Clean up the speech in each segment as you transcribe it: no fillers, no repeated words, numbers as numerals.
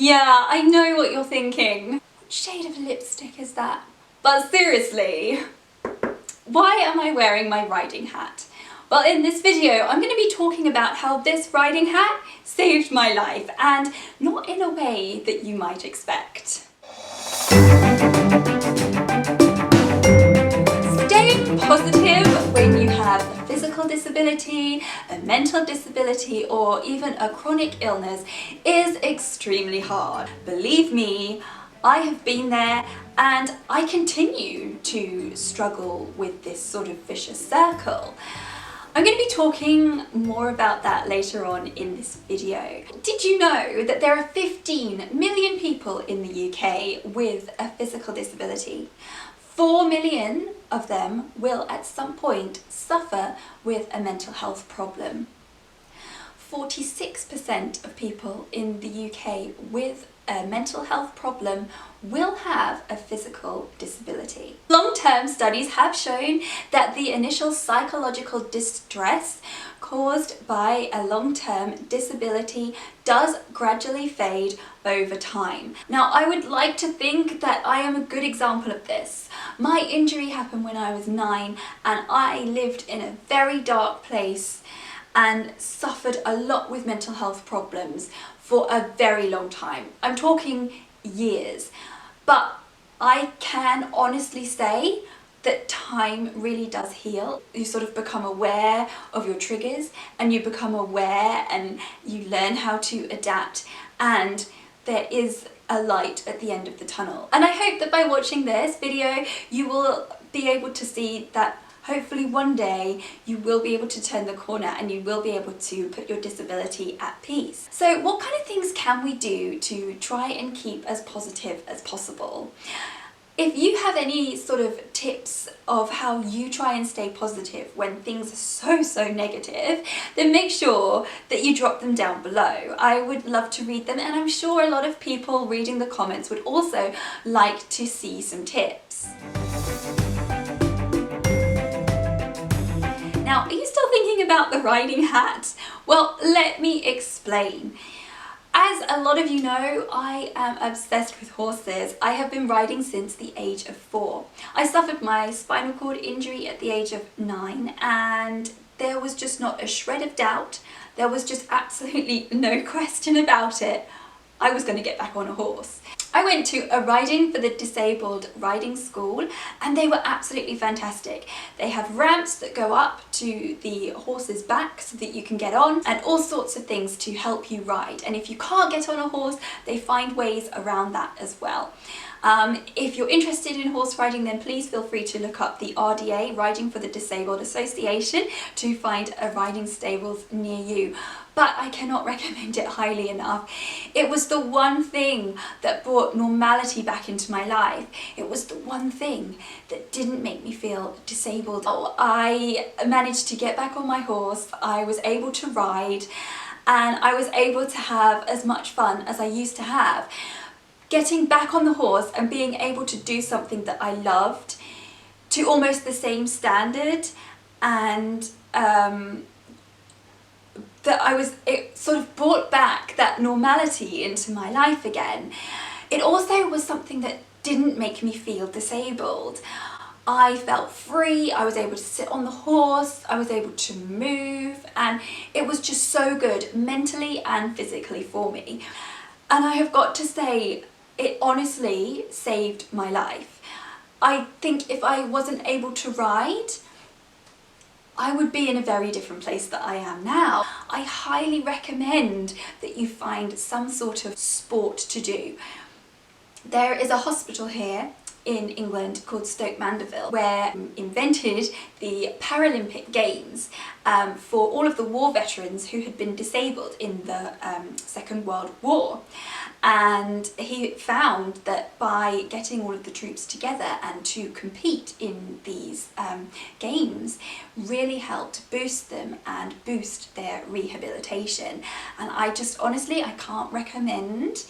Yeah, I know what you're thinking. What shade of lipstick is that? But seriously, why am I wearing my riding hat? Well, in this video, I'm going to be talking about how this riding hat saved my life, and not in a way that you might expect. Staying positive when you have a physical disability, a mental disability, or even a chronic illness is extremely hard. Believe me, I have been there, and I continue to struggle with this sort of vicious circle. I'm going to be talking more about that later on in this video. Did you know that there are 15 million people in the UK with a physical disability? 4 million of them will at some point suffer with a mental health problem. 46% of people in the UK with a mental health problem will have a physical disability. Long-term studies have shown that the initial psychological distress caused by a long-term disability does gradually fade over time. Now, I would like to think that I am a good example of this. My injury happened when I was 9, and I lived in a very dark place and suffered a lot with mental health problems for a very long time. I'm talking years. But I can honestly say that time really does heal. You sort of become aware of your triggers, and you become aware and you learn how to adapt, and there is a light at the end of the tunnel. And I hope that by watching this video you will be able to see that hopefully one day you will be able to turn the corner and you will be able to put your disability at peace. So what kind of things can we do to try and keep as positive as possible? If you have any sort of tips of how you try and stay positive when things are so negative, then make sure that you drop them down below. I would love to read them, and I'm sure a lot of people reading the comments would also like to see some tips. Now, are you still thinking about the riding hat? Well, let me explain. As a lot of you know, I am obsessed with horses. I have been riding since the age of 4. I suffered my spinal cord injury at the age of 9, and there was just not a shred of doubt. There was just absolutely no question about it. I was going to get back on a horse. I went to a Riding for the Disabled riding school, and they were absolutely fantastic. They have ramps that go up to the horse's back so that you can get on, and all sorts of things to help you ride. And if you can't get on a horse, they find ways around that as well. If you're interested in horse riding, then please feel free to look up the RDA, Riding for the Disabled Association, to find a riding stables near you. But I cannot recommend it highly enough. It was the one thing that brought normality back into my life. It was the one thing that didn't make me feel disabled. Oh, I managed to get back on my horse, I was able to ride, and I was able to have as much fun as I used to have. Getting back on the horse and being able to do something that I loved to almost the same standard, and it sort of brought back that normality into my life again. It also was something that didn't make me feel disabled. I felt free, I was able to sit on the horse, I was able to move, and it was just so good mentally and physically for me. And I have got to say, it honestly saved my life. I think if I wasn't able to ride, I would be in a very different place that I am now. I highly recommend that you find some sort of sport to do. There is a hospital here in England called Stoke Mandeville, where invented the Paralympic Games for all of the war veterans who had been disabled in the Second World War. And he found that by getting all of the troops together and to compete in these games really helped boost them and boost their rehabilitation. And I just honestly, I can't recommend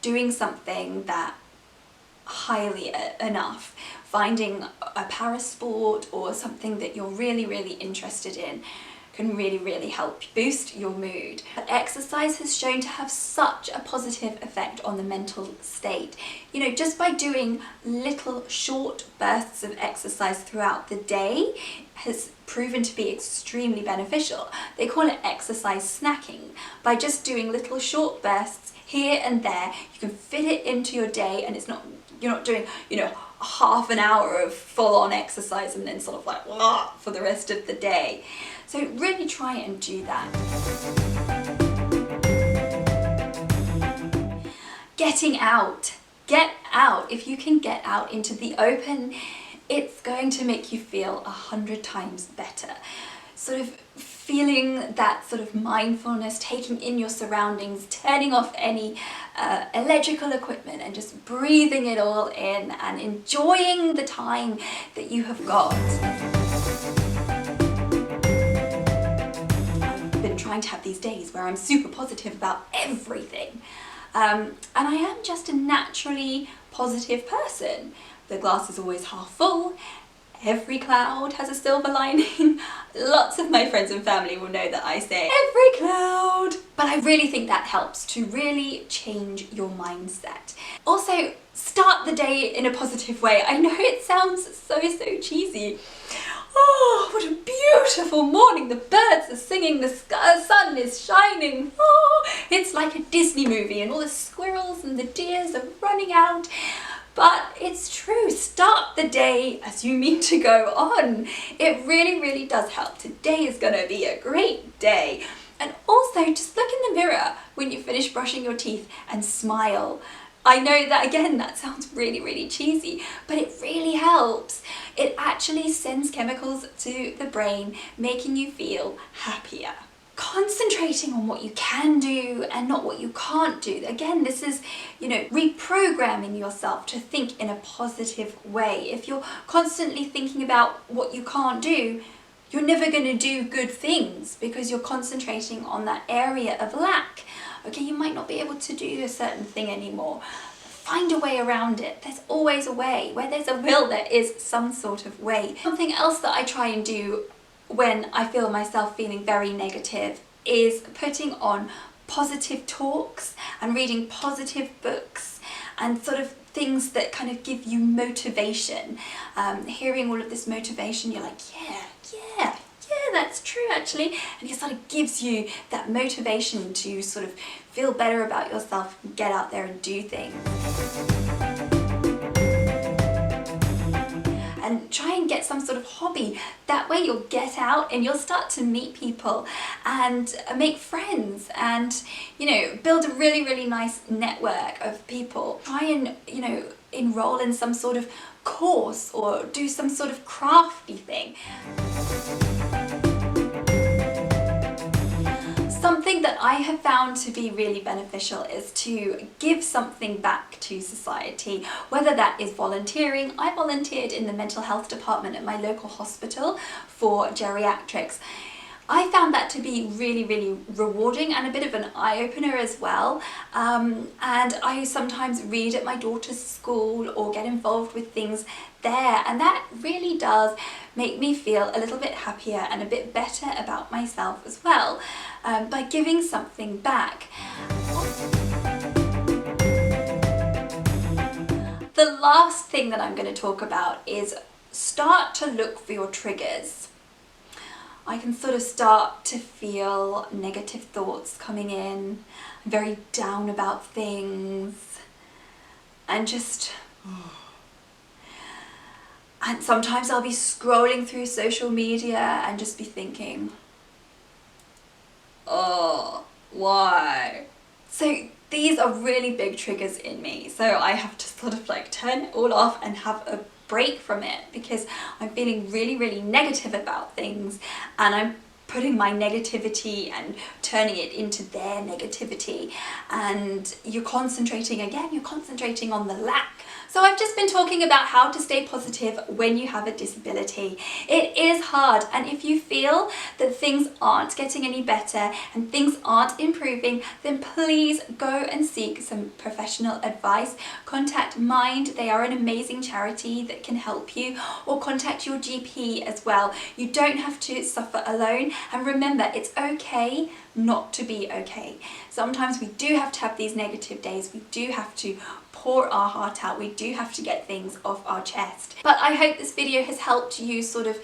doing something that highly enough. Finding a para sport or something that you're really interested in. can really help boost your mood. Exercise has shown to have such a positive effect on the mental state. You know, just by doing little short bursts of exercise throughout the day has proven to be extremely beneficial. They call it exercise snacking. By just doing little short bursts here and there, you can fit it into your day, and you're not doing, you know, half an hour of full-on exercise and then sort of like blah, for the rest of the day. So really try and do that. Getting out. Get out. If you can get out into the open, it's going to make you feel 100 times better. Sort of feeling that sort of mindfulness, taking in your surroundings, turning off any electrical equipment and just breathing it all in and enjoying the time that you have got. I've been trying to have these days where I'm super positive about everything. And I am just a naturally positive person. The glass is always half full. Every cloud has a silver lining. Lots of my friends and family will know that I say every cloud. But I really think that helps to really change your mindset. Also, start the day in a positive way. I know it sounds so cheesy. Oh, what a beautiful morning. The birds are singing, the sun is shining. Oh, it's like a Disney movie and all the squirrels and the deers are running out. But it's true, start the day as you mean to go on. It really does help. Today is going to be a great day. And also, just look in the mirror when you finish brushing your teeth and smile. I know that, again, that sounds really cheesy, but it really helps. It actually sends chemicals to the brain, making you feel happier. Concentrating on what you can do and not what you can't do. Again, this is, you know, reprogramming yourself to think in a positive way. If you're constantly thinking about what you can't do, you're never going to do good things because you're concentrating on that area of lack. Okay, you might not be able to do a certain thing anymore. Find a way around it. There's always a way. Where there's a will, there is some sort of way. Something else that I try and do when I feel myself feeling very negative is putting on positive talks and reading positive books and sort of things that kind of give you motivation. Hearing all of this motivation, you're like, yeah, that's true actually, and it sort of gives you that motivation to sort of feel better about yourself and get out there and do things. And try and get some sort of hobby. That way you'll get out and you'll start to meet people and make friends and, you know, build a really nice network of people. Try and, you know, enroll in some sort of course or do some sort of crafty thing. Something that I have found to be really beneficial is to give something back to society, whether that is volunteering. I volunteered in the mental health department at my local hospital for geriatrics. I found that to be really rewarding and a bit of an eye-opener as well. And I sometimes read at my daughter's school or get involved with things there, and that really does make me feel a little bit happier and a bit better about myself as well, by giving something back. The last thing that I'm going to talk about is start to look for your triggers. I can sort of start to feel negative thoughts coming in. I'm very down about things and just... And sometimes I'll be scrolling through social media and just be thinking, oh, why? So these are really big triggers in me. So I have to sort of like turn it all off and have a break from it because I'm feeling really negative about things and I'm putting my negativity and turning it into their negativity, and you're concentrating on the lack. So I've just been talking about how to stay positive when you have a disability. It is hard, and if you feel that things aren't getting any better and things aren't improving, then please go and seek some professional advice. Contact Mind, they are an amazing charity that can help you, or contact your GP as well. You don't have to suffer alone, And remember, it's okay not to be okay. Sometimes we do have to have these negative days. We do have to pour our heart out. We do have to get things off our chest. But I hope this video has helped you sort of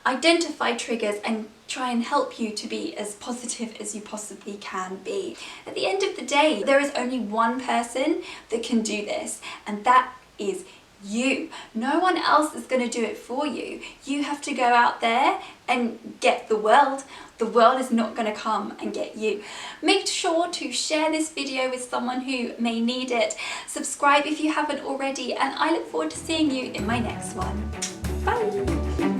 identify triggers and try and help you to be as positive as you possibly can be. At the end of the day, there is only one person that can do this, and that is you. No one else is going to do it for you. You have to go out there and get the world. The world is not going to come and get you. Make sure to share this video with someone who may need it. Subscribe if you haven't already, and I look forward to seeing you in my next one. Bye!